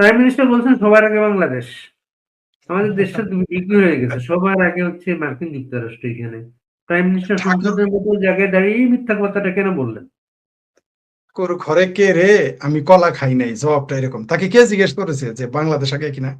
Prime minister বলছেন সবার আগে বাংলাদেশ। আমাদের দেশটা বিক্রি হয়ে গেছে, সবার আগে হচ্ছে মার্কিন যুক্তরাষ্ট্র। এখানে প্রাইম মিনিস্টার সংসদের মতো জায়গায় দাঁড়িয়ে মিথ্যা কথাটা কেন বললেন? ঘরে কে রে, আমি কলা খাই নাই, জবাবটা এরকম। তাকে কে জিজ্ঞেস করেছে যে বাংলাদেশ আগে কিনা?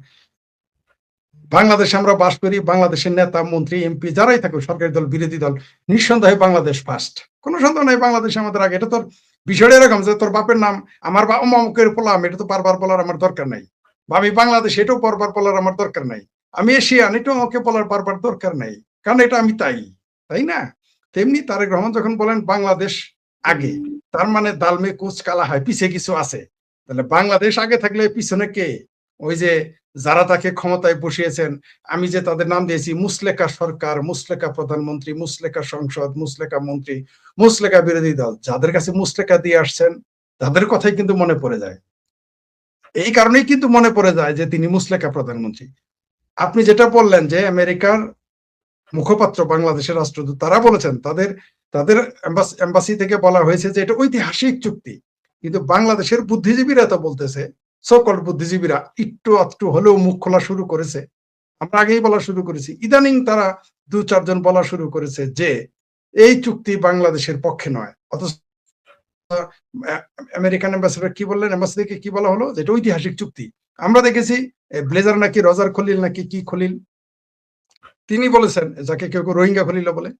বাংলাদেশে আমরা বাস করি, বাংলাদেশের নেতা মন্ত্রী এমপি যারাই থাকুক, সরকারি দল বিরোধী দল, নিঃসন্দেহে বাংলাদেশ ফার্স্ট, কোনো সন্দেহ নাই বাংলাদেশ আমাদের আগে। এটা তোর বিষয়টা এরকম যে তোর বাপের নাম আমার অমুকের পোলাম, এটা তো বারবার বলার আমার দরকার নাই। বা আমি বাংলাদেশ, এটাও বারবার বলার আমার দরকার নাই। আমি এশিয়ান, এটাও আমাকে বলার বারবার দরকার নাই, কারণ এটা আমি তাই না? তেমনি তারেক রহমান যখন বলেন বাংলাদেশ আগে, তার মানে দালমে কুচ কালা হয়, পিছে কিছু আছে। তাহলে বাংলাদেশ আগে থাকলে পিছনে কে? ওই যে যারা তাকে ক্ষমতায় বসিয়েছেন, আমি যে তাদের নাম দিয়েছি, মুসলেকা সরকার, মুসলেকা প্রধানমন্ত্রী, মুসলেকা সংসদ, মুসলেকা মন্ত্রী, মুসলেকা বিরোধী দল, যাদের কাছে মুসলেকা দিয়ে আসছেন তাদের কথাই কিন্তু মনে পড়ে যায়। এই কারণেই কিন্তু মনে পড়ে যায় যে তিনি মুসলেকা প্রধানমন্ত্রী। আপনি যেটা বললেন যে আমেরিকার মুখপাত্র, বাংলাদেশের রাষ্ট্রদূত, তারা বলেছেন তাদের তাদের এম্বাসি থেকে বলা হয়েছে যে এটা ঐতিহাসিক চুক্তি। কিন্তু বাংলাদেশের বুদ্ধিজীবীরা তো বলতেছে, সকল বুদ্ধিজীবীরা একটু হলেও মুখ খোলা শুরু করেছে। আমরা আগেই বলা শুরু করেছি, ইদানিং তারা 2-4 জন বলা শুরু করেছে যে এই চুক্তি বাংলাদেশের পক্ষে নয়। অথচ আমেরিকান অ্যাম্বাসেডর কি বললেন, এম্বাসি থেকে কি বলা হলো, যেটা ঐতিহাসিক চুক্তি। আমরা দেখেছি ব্লেজার নাকি রজার খলিল নাকি কি খলিল, তিনি বলেছেন, যাকে কেউ কেউ রোহিঙ্গা খলিল বলে,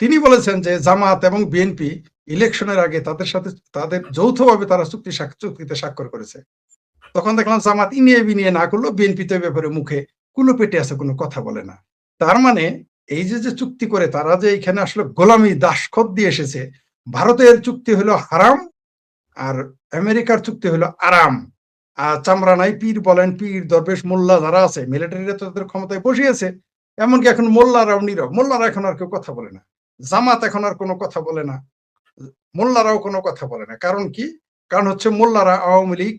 তিনি বলেছেন যে জামাত এবং বিএনপি ইলেকশনের আগে তাদের যৌথভাবে তারা চুক্তিতে স্বাক্ষর করেছে। তখন দেখলাম জামাত ইনিয়ে বিনিয়ে না করলো, বিএনপি তো ব্যাপারে মুখে কুলো পেটে আছে, কোনো কথা বলে না। তার মানে এই যে চুক্তি করে তারা যে এখানে আসলে গোলামি দাসখত দিয়ে এসেছে। ভারতের চুক্তি হলো হারাম, আর আমেরিকার চুক্তি হলো আরাম। আর চামড়া নাই পীর বলেন, পীর দরবেশ মোল্লা যারা আছে, মিলিটারিরা তো তাদের ক্ষমতায় বসিয়েছে। এমনকি এখন মোল্লারাও নীরব, মোল্লারা এখন আর কেউ কথা বলে না, জামাত এখন আর কোনো কথা বলে না, মোল্লারাও কোনো কথা বলে না। কারণ কি? কারণ হচ্ছে মোল্লারা আওয়ামী লীগ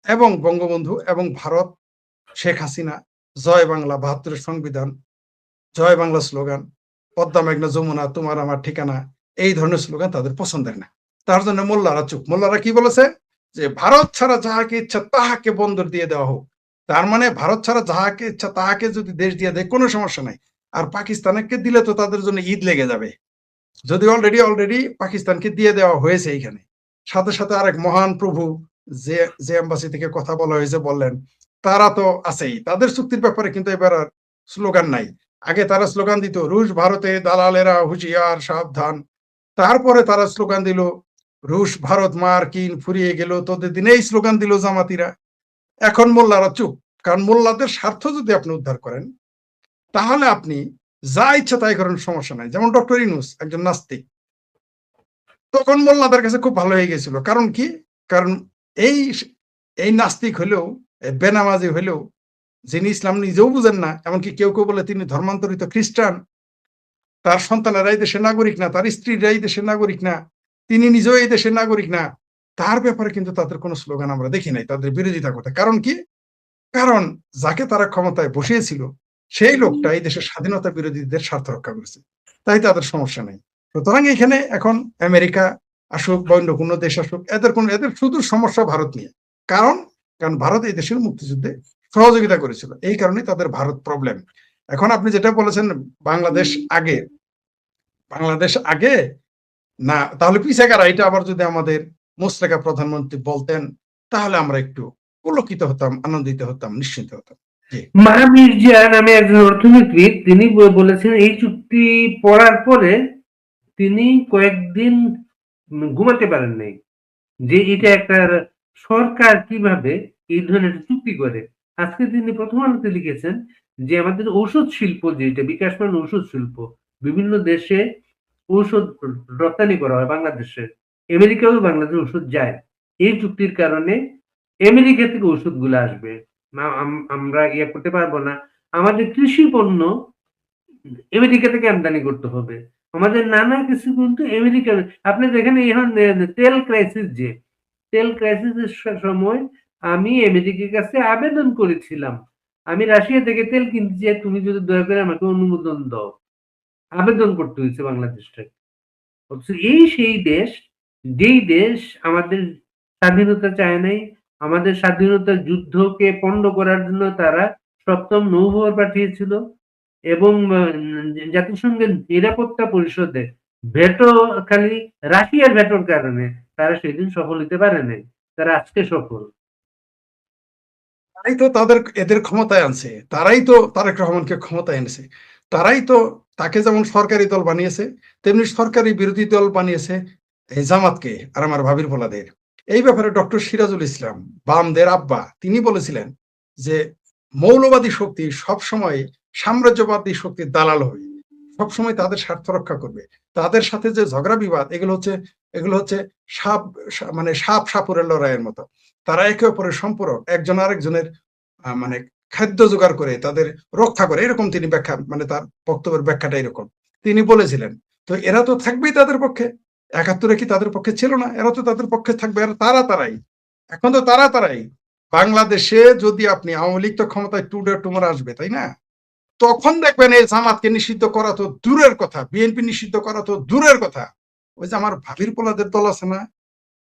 এবং বঙ্গবন্ধু এবং ভারত, শেখ হাসিনা, জয় বাংলা, ৭২-এর সংবিধান, জয় বাংলা স্লোগান, পদ্মা মেঘনা যমুনা তোমার আমার ঠিকানা, এই ধরনের স্লোগান তাদের পছন্দের না। তার জন্য মোল্লারা চুপ। মোল্লারা কি বলেছে? যে ভারত ছাড়া যাহাকে ইচ্ছা তাহাকে বন্দর দিয়ে দেওয়া হোক। তার মানে ভারত ছাড়া যাহাকে ইচ্ছা তাহাকে যদি দেশ দিয়ে দেয় কোনো সমস্যা নাই, আর পাকিস্তানকে দিলে তো তাদের জন্য ঈদ লেগে যাবে। যদি অলরেডি পাকিস্তানকে দিয়ে দেওয়া হয়েছে। এইখানে সাথে সাথে আরেক মহান প্রভু যে এম্বাসি থেকে কথা বলা হয়েছে বললেন, তারা তো আছেই, তাদের চুক্তির ব্যাপারে কিন্তু এবার আর স্লোগান নাই। আগে তারা স্লোগান দিত রুশ ভারতে দালালেরা হুঁশিয়ার সাবধান, তারপরে তারা স্লোগান দিল রুশ ভারত মার্কিন ফুরিয়ে গেল তোদের দিনে, এই স্লোগান দিল জামাতিরা। এখন মোল্লারা চুপ, কারণ মোল্লাদের স্বার্থ যদি আপনি উদ্ধার করেন তাহলে আপনি যা ইচ্ছা তাই করেন, সমস্যা নাই। যেমন ডক্টর ইউনূস একজন নাস্তিক, তখন মোল্লাদের কাছে খুব ভালো হয়ে গেছিল। কারণ কি? কারণ এই এই নাস্তিক হলেও, বেনামাজি হলেও, যিনি ইসলাম নিজেও বুঝেন না, এমনকি কেউ কেউ বলে তিনি ধর্মান্তরিত খ্রিস্টান, তার সন্তানেরা এই দেশের নাগরিক না, তার স্ত্রীরা এই দেশের নাগরিক না, তিনি নিজেও এই দেশের নাগরিক না, তার ব্যাপারে কিন্তু তাদের কোনো স্লোগান আমরা দেখি নাই, তাদের বিরোধিতা করতে। কারণ কি? কারণ যাকে তারা ক্ষমতায় বসিয়েছিল সেই লোকটা এই দেশের স্বাধীনতা বিরোধীদের স্বার্থ রক্ষা করেছে, তাই তাদের সমস্যা নেই। সুতরাং এখানে এখন আমেরিকা আসুক বা অন্য কোনো দেশ আসুক, এদের শুধু সমস্যা ভারত নিয়ে। কারণ ভারত এই দেশের মুক্তিযুদ্ধে সহযোগিতা করেছিল, এই কারণে তাদের ভারত প্রবলেম। এখন আপনি যেটা বলেছেন বাংলাদেশ আগে না, তাহলে পিছে কারা, এটা আবার যদি আমাদের মুশতাকা প্রধানমন্ত্রী বলতেন তাহলে আমরা একটু পুলকিত হতাম, আনন্দিত হতাম, নিশ্চিন্ত হতাম। মাহবুব জিয়া নামে একজন অর্থনীতিবিদ, তিনি বলেছেন এই চুক্তি পড়ার পরে তিনি কয়েকদিন ঘুমাতে পারেন নাই, যে এটা একটা সরকার কিভাবে এই ধরনের চুক্তি করে। আজকে তিনি প্রথম আলোতে লিখেছেন যে আমাদের ঔষধ শিল্প, যেটা বিকাশমান ঔষধ শিল্প, বিভিন্ন দেশে ঔষধ রপ্তানি করা হয় বাংলাদেশে, আমেরিকাও বাংলাদেশ ওষুধ যায়। এই চুক্তির কারণে আমেরিকা থেকে ওষুধ গুলো আসবে, আমরা ইয়ে করতে পারবো না। আমাদের কৃষি পণ্য আমেরিকা থেকে আমদানি করতে হবে, আমাদের নানা কিছু কিন্তু আমেরিকা। আপনি দেখেন এখন তেল ক্রাইসিস, যে তেল ক্রাইসিসের সময় আমি আমেরিকার কাছে আবেদন করেছিলাম, আমি রাশিয়া থেকে তেল কিনতে চাই, তুমি যদি দয়া করে আমাকে অনুমোদন দাও, আবেদন করতে হয়েছে বাংলাদেশটাকে। এই সেই দেশ, যেই দেশ আমাদের স্বাধীনতা চায় নাই, আমাদের স্বাধীনতার যুদ্ধকে পণ্ড করার জন্য তারা সপ্তম নৌবহর পাঠিয়েছিল এবং জাতিসংঘের নিরাপত্তা পরিষদে ভেটো খালি রাশিয়ার ভেটোর কারণে তারা সেদিন সফল হতে পারে নাই, তারা আজকে সফল। তারাই তো এদের ক্ষমতায় আনছে, তারাই তো তারেক রহমানকে ক্ষমতায় এনেছে, তারাই তো তাকে যেমন সরকারি দল বানিয়েছে তেমনি সরকারি বিরোধী দল বানিয়েছে এই জামাতকে আর আমার ভাবির পোলাদের। এই ব্যাপারে ডক্টর সিরাজুল ইসলাম বামদের আব্বা তিনি বলেছিলেন যে মৌলবাদী শক্তি সবসময় সাম্রাজ্যবাদী শক্তির দালাল হবে, সবসময় তাদের স্বার্থ রক্ষা করবে, তাদের সাথে যে ঝগড়া বিবাদ এগুলো হচ্ছে সাপ মানে সাপ সাপুরের লড়াইয়ের মতো। তারা একে অপরের সম্পর্ক একজন আরেকজনের মানে খাদ্য জোগাড় করে তাদের রক্ষা করে, এরকম তিনি ব্যাখ্যা মানে তার বক্তব্যের ব্যাখ্যাটা এরকম তিনি বলেছিলেন। তো এরা তো থাকবেই তাদের পক্ষে, ৭১ কি তাদের পক্ষে ছিল না, এরা তো তাদের পক্ষে থাকবে। আর তারাই এখন তো তারাই বাংলাদেশে যদি আপনি আওয়ামী লীগ তো ক্ষমতায় টুমার আসবে তাই না, তখন দেখবেন এই জামাতকে নিষিদ্ধ করা তো দূরের কথা, বিএনপি নিষিদ্ধ করা তো দূরের কথা, ওই যে আমার ভাবির পোলাদের দল আছে না,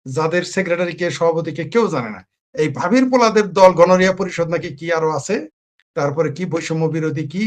যাদের সেক্রেটারি কে সভাপতি কে কেউ জানে না, এই ভাবির পোলাদের দল গণরিয়া পরিষদ নাকি কি আরো আছে, তারপরে কি বৈষম্য বিরোধী কি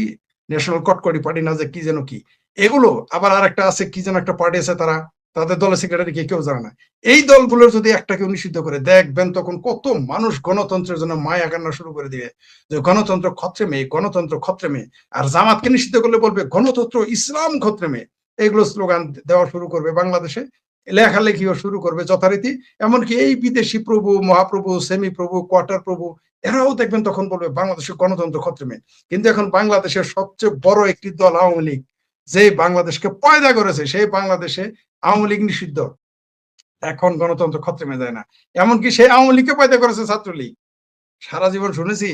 ন্যাশনাল কটকটি পার্টি না যে কি যেন কি, এগুলো আবার আরেকটা আছে কি যেন একটা পার্টি আছে, তারা তাদের দলের সেক্রেটারি কে কেউ জানে না। এই দলগুলোর যদি একটাকে নিষিদ্ধ করে দেখবেন তখন কত মানুষ গণতন্ত্রের জন্য মায়া কান্না শুরু করে দিবে যে গণতন্ত্র খত্রে মেয়ে, গণতন্ত্র খত্রে মেয়ে। আর জামাতকে নিষিদ্ধ করলে বলবে গণতন্ত্র ইসলাম খত্রে মেয়ে, এগুলো স্লোগান দেওয়া শুরু করবে বাংলাদেশে, লেখালেখিও শুরু করবে যথারীতি। এমনকি এই বিদেশি প্রভু, মহাপ্রভু, সেমি প্রভু, কোয়ার্টার প্রভু, এরাও দেখবেন তখন বলবে বাংলাদেশের গণতন্ত্র খত্রে মেয়ে। কিন্তু এখন বাংলাদেশের সবচেয়ে বড় একটি দল আওয়ামী লীগ, যে বাংলাদেশকে পয়দা করেছে, সেই বাংলাদেশে আওয়ামী লীগ নিষিদ্ধ, এখন গণতন্ত্র খত্রে মেয়ে যায় না। এমনকি সেই আওয়ামী লীগকে পয়দা করেছে ছাত্রলীগ। সারা জীবন শুনেছি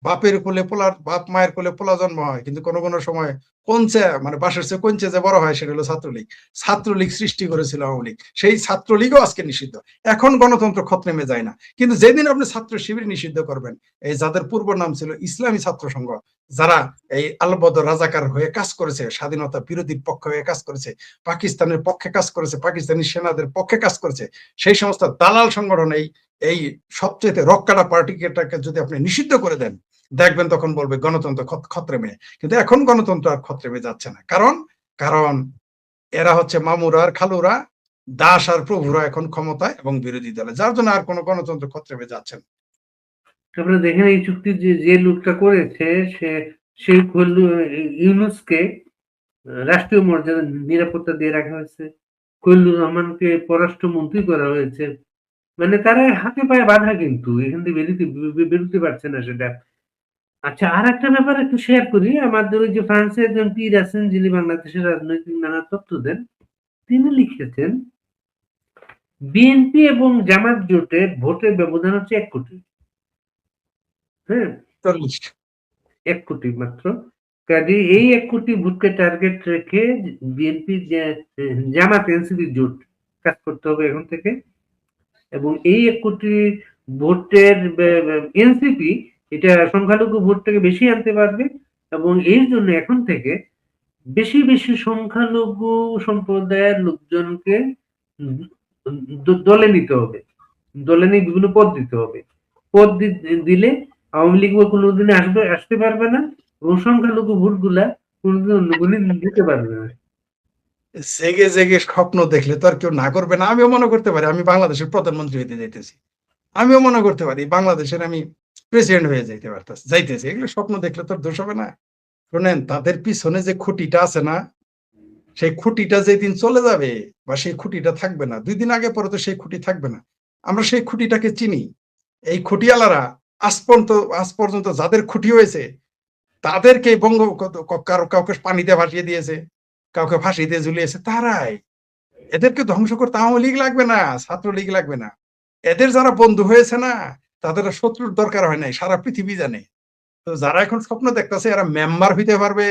বাপের কোলে পোলার, বাপ মায়ের কোলে পোলা জন্ম হয়, কিন্তু কোনো কোনো সময় কঞ্চে মানে বাসের চেয়ে কঞ্চে যে বড় হয় সেটা হলো ছাত্রলীগ। ছাত্রলীগ সৃষ্টি করেছিল আওয়ামী লীগ, সেই ছাত্রলীগও আজকে নিষিদ্ধ। এখন গণতন্ত্র খত নেমে যায় না, কিন্তু যেদিন আপনি ছাত্র শিবির নিষিদ্ধ করবেন, এই যাদের পূর্ব নাম ছিল ইসলামী ছাত্র সংঘ, যারা এই আলবদর রাজাকার হয়ে কাজ করেছে, স্বাধীনতা বিরোধীর পক্ষে হয়ে কাজ করেছে, পাকিস্তানের পক্ষে কাজ করেছে, পাকিস্তানি সেনাদের পক্ষে কাজ করেছে, সেই সমস্ত দালাল সংগঠন এই সবচেয়ে রক্কাটা পার্টিটাকে যদি আপনি নিষিদ্ধ করে দেন, দেখবেন তখন বলবে গণতন্ত্র খত্রে মেয়ে। কিন্তু এখন গণতন্ত্র আর খত্রে মেয়ে যাচ্ছে না, কারণ এরা হচ্ছে মামুরা আর খালুরা, দাস আর প্রভুরা এখন ক্ষমতায় এবং বিরোধী দলে, যার জন্য আর কোনো গণতন্ত্র খত্রে মেয়ে যাচ্ছে না। তারপরে দেখেন এই চুক্তি যে লোকটা করেছে সেই ইউনুসকে রাষ্ট্রীয় মর্যাদা নিরাপত্তা দিয়ে রাখা হয়েছে, খলিলুর রহমানকে পররাষ্ট্রমন্ত্রী করা হয়েছে, মানে তারা হাতে পায়ে বাঁধা, কিন্তু এখান থেকে বেরোতে পারছে না সেটা। আচ্ছা, আর একটা ব্যাপার একটু শেয়ার করি। আমাদের ওই যে ফ্রান্সের একজন পীর আছেন যিনি বাংলাদেশের রাজনৈতিক নানা তথ্য দেন, তিনি লিখেছেন বিএনপি এবং জামাত জোটে ভোটের ব্যবধান হচ্ছে ১ কোটি। হ্যাঁ, ১ কোটি মাত্র। কাজেই এই ১ কোটি ভোটকে টার্গেট রেখে বিএনপি জামাত এনসিপি জোট কাজ করতে হবে এখন থেকে, এবং এই ১ কোটি ভোটের এনসিপি এটা সংখ্যালঘু ভোটটাকে বেশি আনতে পারবে, এবং এর জন্য এখন থেকে বেশি সংখ্যালঘু সম্প্রদায়ের লোকজনকে দলে নিতে হবে, দলে নিয়ে বিভিন্ন পদ দিতে হবে। পদ দিলে আওয়ামী লীগ কোনোদিন আসতে পারবে না, এবং সংখ্যালঘু ভোটগুলা কোনোদিন অন্যগুলি দিতে পারবে না। জেগে জেগে স্বপ্ন দেখলে তো আর কেউ না করবে না। আমিও মনে করতে পারি আমি বাংলাদেশের প্রধানমন্ত্রী হইতে যাইতেছি, আমিও মনে করতে পারি বাংলাদেশের আমি প্রেসিডেন্ট হয়ে যাইতেছি, এগুলো স্বপ্ন দেখলে তো দোষ হবে না। শোনেন, তাদের পিছনে যে খুঁটিটা আছে না, সেই খুঁটিটা যেদিন চলে যাবে বা সেই খুঁটিটা থাকবে না, ২ দিন আগে পরে তো সেই খুঁটি থাকবে না। আমরা সেই খুঁটিটাকে চিনি। এই খুঁটিয়ালারা আজ পর্যন্ত যাদের খুঁটি হয়েছে তাদেরকে কাউকে পানিতে ভাসিয়ে দিয়েছে, কাউকে ফাঁসি দিয়ে ঝুলিয়েছে, তারাই। এদেরকে ধ্বংস করতে আওয়ামী লীগ লাগবে না, ছাত্রলীগ লাগবে না। এদের যারা বন্ধু হয়েছে না, তাদের শত্রুর দরকার হয় নাই, সারা পৃথিবী জানে। তো যারা এখন স্বপ্ন দেখতেছে এরা মেম্বার হইতে পারবে,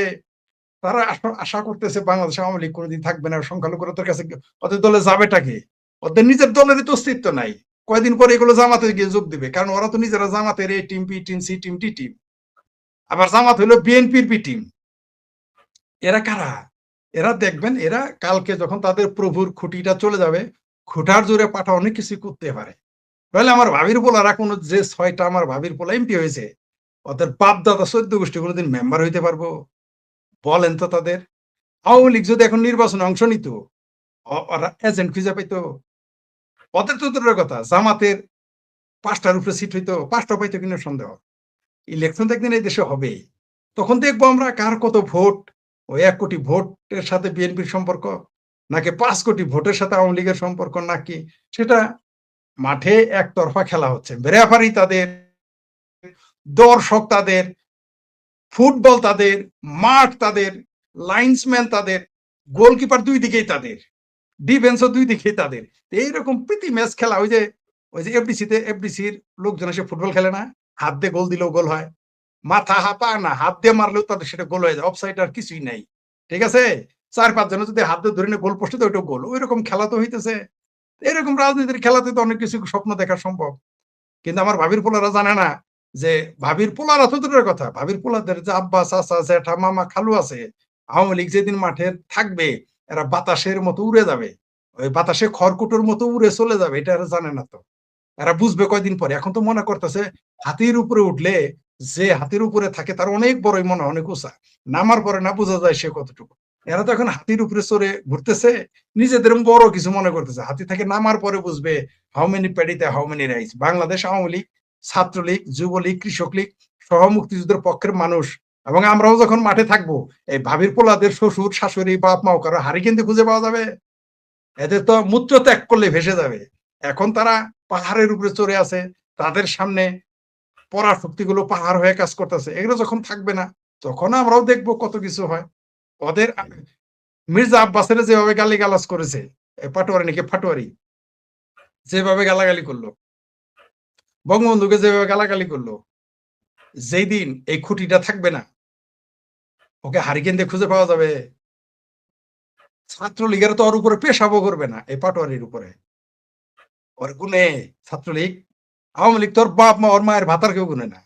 তারা আশা করতেছে বাংলাদেশে আওয়ামী লীগ কোনোদিন থাকবে না, সংখ্যালঘুদের কাছে ওদের দলে যাবেটাকে, ওদের নিজের দলেরই তো অস্তিত্ব নাই। কয়দিন পরে এগুলো জামাতে গিয়ে যোগ দিবে, কারণ ওরা তো নিজেরা জামাতের A team, B team, C team, D team, আবার জামাত হলো বিএনপির বি টিম। এরা কারা? এরা দেখবেন, এরা কালকে যখন তাদের প্রভুর খুঁটিটা চলে যাবে, খুঁটার জোরে পাঠা অনেক কিছু করতে পারে। তাহলে আমার ভাবির পোলারা কোনো যে 6টা আমার ভাবির পোলা এমপি হয়েছে, ওদের বাপ দাদা 14 গোষ্ঠী কোনোদিন মেম্বার হইতে পারবো? বলেন তো তাদের। আওয়ামী লীগ যদি এখন নির্বাচনে অংশ নিত, ওরা এজেন্ট খুঁজে পাইতো? ওদের তো দূরের কথা, জামাতের 5টার উপরে সিট হইতো, 5টা পাইতো কিনা সন্দেহ। ইলেকশন তো একদিন এই দেশে হবেই। তখন দেখবো আমরা কার কত ভোট, ওই 1 কোটি ভোটের সাথে বিএনপির সম্পর্ক, নাকি 5 কোটি ভোটের সাথে আওয়ামী লীগের সম্পর্ক, নাকি সেটা মাঠে একতরফা খেলা হচ্ছে। রেফারি তাদের, দর্শক তাদের, ফুটবল তাদের, মাঠ তাদের, লাইন্সম্যান তাদের, গোলকিপার 2 দিকেই তাদের, ডিফেন্সও 2 দিকেই তাদের। এইরকম প্রীতি ম্যাচ খেলা, ওই যে এফডিসির লোকজন এসে ফুটবল খেলে না? হাত দিয়ে গোল দিলেও গোল হয়। মাথা পা না, হাত দিয়ে মারলেও তাদের সেটা গোল হয়ে যায়। অফসাইড আর কিছুই নাই। ঠিক আছে? 4-5 জনে যদি হাত দিয়ে ধরে নিয়ে গোল পোস্টে দেয়, ওইটাও গোল। ওইরকম খেলা তো হইতেছে। এরকম রাজনীতির খেলাতে তো অনেক কিছু স্বপ্ন দেখা সম্ভব। কিন্তু আমার ভাবির পোলারা জানে না যে ভাবির পোলারা তো দূরের কথা, ভাবির পোলাদের যে আব্বা, চাচা, জ্যাঠা, মামা, খালু আছে, আওয়ামী লীগ যেদিন মাঠে থাকবে, এরা বাতাসের মতো উড়ে যাবে। ওই বাতাসে খড়কুটোর মতো উড়ে চলে যাবে, এটা এরা জানে না তো। এরা বুঝবে কয়দিন পরে। এখন তো মনে করতেছে হাতির উপরে উঠলে যে হাতির উপরে থাকে তার অনেক বড়ই মনে হয়, অনেক উঁচা। নামার পরে না বোঝা যায় সে কতটুকু। এরা তো এখন হাতির উপরে চড়ে ঘুরতেছে, নিজেদের বড় কিছু মনে করতেছে। হাতি থেকে নামার পরে বুঝবে হাউ মেনি প্যাডিতে how many rice. Bangladesh Awami League, Chhatra League, Jubo League, Krishak League সহ মুক্তিযুদ্ধের পক্ষের মানুষ এবং আমরাও যখন মাঠে থাকবো, এই ভাবির পোলাদের শ্বশুর, শাশুড়ি, বাপ মাও কারো হাড়ি কিনতে খুঁজে পাওয়া যাবে? এদের তো মূত্র ত্যাগ করলে ভেসে যাবে। এখন তারা পাহাড়ের উপরে চড়ে আছে, তাদের সামনে পরাশক্তিগুলো পাহাড় হয়ে কাজ করতেছে। এগুলো যখন থাকবে না, তখন আমরাও দেখবো কত কিছু হয়। ওদের মির্জা আব্বাসের যেভাবে গালিগালাজ করেছে, পাটোয়ারি নাকি ফাটোয়ারি, যেভাবে গালাগালি করলো, বঙ্গবন্ধুকে যেভাবে গালাগালি করলো, যেই দিন এই খুঁটিটা থাকবে না, ওকে হারিকেন দিয়ে খুঁজে পাওয়া যাবে? ছাত্রলীগের তো ওর উপরে পেশাবও করবে না, এই পাটোয়ারির উপরে। ওর গুনে ছাত্রলীগ, আওয়ামী লীগ তোর বাপ মা, ওর মায়ের ভাতার কেউ গুনে না।